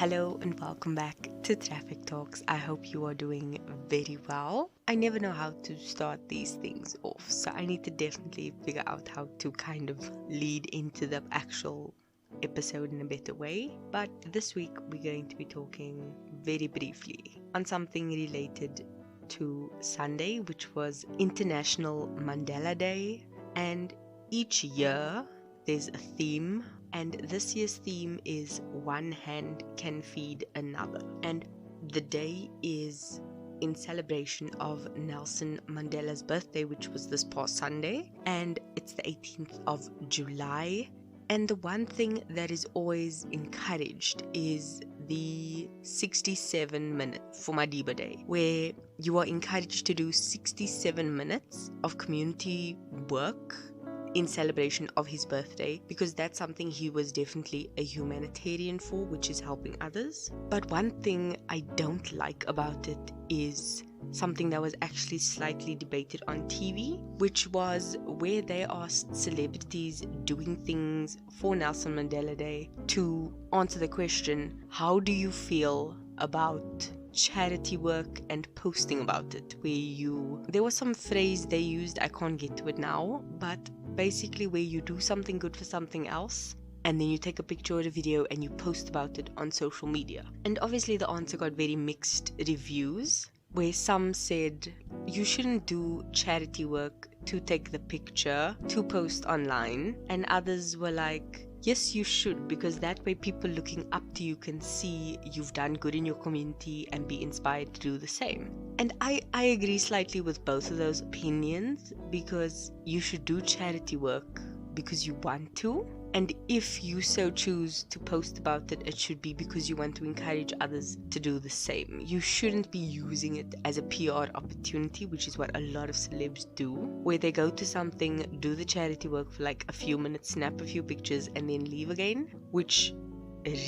Hello and welcome back to Traffic Talks. I hope you are doing very well. I never know how to start these things off, so I need to definitely figure out how to kind of lead into the actual episode in a better way. But this week we're going to be talking very briefly on something related to Sunday, which was International Mandela Day. And each year there's a theme, and this year's theme is One Hand Can Feed Another. And the day is in celebration of Nelson Mandela's birthday, which was this past Sunday, and it's the 18th of July. And the one thing that is always encouraged is the 67 minutes for Madiba Day, where you are encouraged to do 67 minutes of community work in celebration of his birthday, because that's something he was definitely a humanitarian for, which is helping others. But one thing I don't like about it is something that was actually slightly debated on TV, which was where they asked celebrities doing things for Nelson Mandela Day to answer the question, how do you feel about charity work and posting about it? There was some phrase they used, I can't get to it now, but basically where you do something good for something else and then you take a picture or a video and you post about it on social media. And obviously the answer got very mixed reviews, where some said you shouldn't do charity work to take the picture to post online, and others were like, yes, you should, because that way people looking up to you can see you've done good in your community and be inspired to do the same. And I agree slightly with both of those opinions, because you should do charity work because you want to. And if you so choose to post about it, it should be because you want to encourage others to do the same. You shouldn't be using it as a PR opportunity, which is what a lot of celebs do, where they go to something, do the charity work for like a few minutes, snap a few pictures, and then leave again, which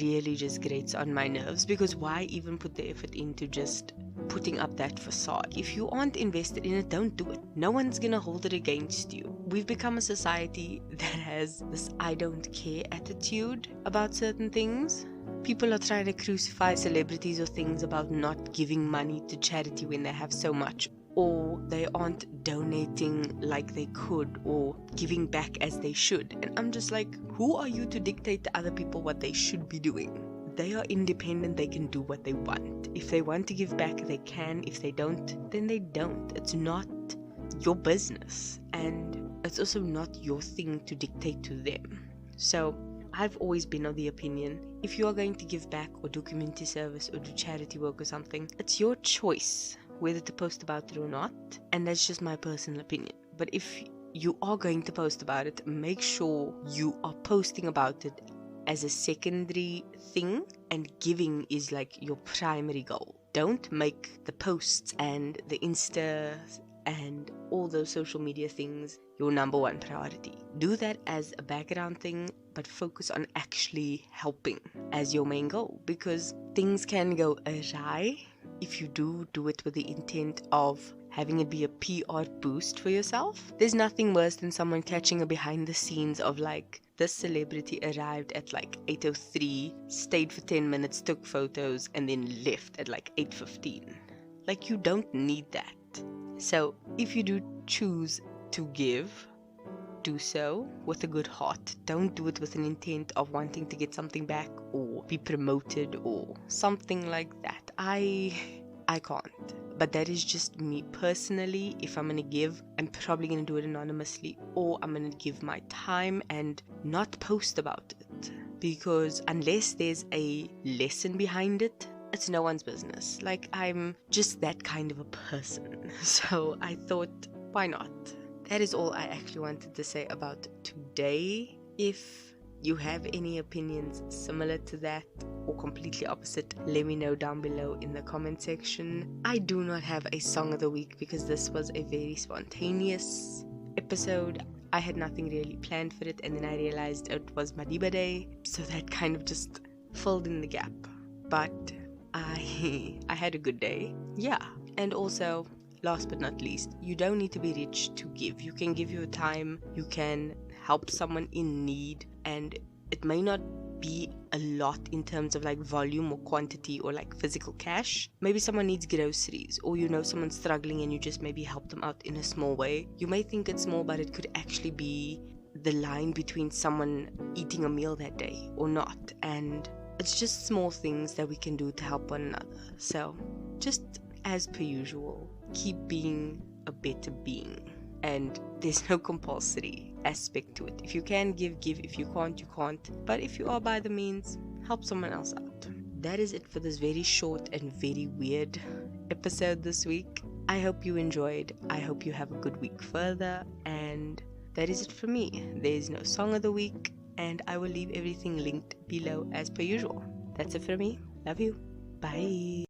really just grates on my nerves, because why even put the effort into just putting up that facade? If you aren't invested in it, don't do it. No one's gonna hold it against you. We've become a society that has this I don't care attitude about certain things. People are trying to crucify celebrities or things about not giving money to charity when they have so much, or they aren't donating like they could, or giving back as they should. And I'm just like, who are you to dictate to other people what they should be doing? They are independent, they can do what they want. If they want to give back, they can. If they don't, then they don't. It's not your business, and it's also not your thing to dictate to them. So I've always been of the opinion, if you are going to give back or do community service or do charity work or something, it's your choice whether to post about it or not, and that's just my personal opinion. But if you are going to post about it, make sure you are posting about it as a secondary thing, and giving is like your primary goal. Don't make the posts and the Insta and all those social media things your number one priority. Do that as a background thing, but focus on actually helping as your main goal, because things can go awry if you do it with the intent of having it be a PR boost for yourself. There's nothing worse than someone catching a behind the scenes of like, this celebrity arrived at like 8:03, stayed for 10 minutes, took photos, and then left at like 8:15. Like, you don't need that. So if you do choose to give, do so with a good heart. Don't do it with an intent of wanting to get something back or be promoted or something like that. I can't. But that is just me personally. If I'm going to give, I'm probably going to do it anonymously, or I'm going to give my time and not post about it. Because unless there's a lesson behind it, it's no one's business. Like, I'm just that kind of a person. So I thought, why not? That is all I actually wanted to say about today. If you have any opinions similar to that or completely opposite, let me know down below in the comment section. I do not have a song of the week because this was a very spontaneous episode. I had nothing really planned for it, and then I realized it was Madiba Day, so that kind of just filled in the gap. But I had a good day. Yeah. And also, last but not least, you don't need to be rich to give. You can give your time, you can help someone in need, and it may not be a lot in terms of like volume or quantity or like physical cash. Maybe someone needs groceries, or you know someone's struggling and you just maybe help them out in a small way. You may think it's small, but it could actually be the line between someone eating a meal that day or not. And it's just small things that we can do to help one another. So just as per usual, keep being a better being. And there's no compulsory aspect to it. If you can give. If you can't, you can't. But if you are by the means, help someone else out. That is it for this very short and very weird episode this week. I hope you enjoyed. I hope you have a good week further. And that is it for me. There's no song of the week, and I will leave everything linked below as per usual. That's it for me. Love you. Bye.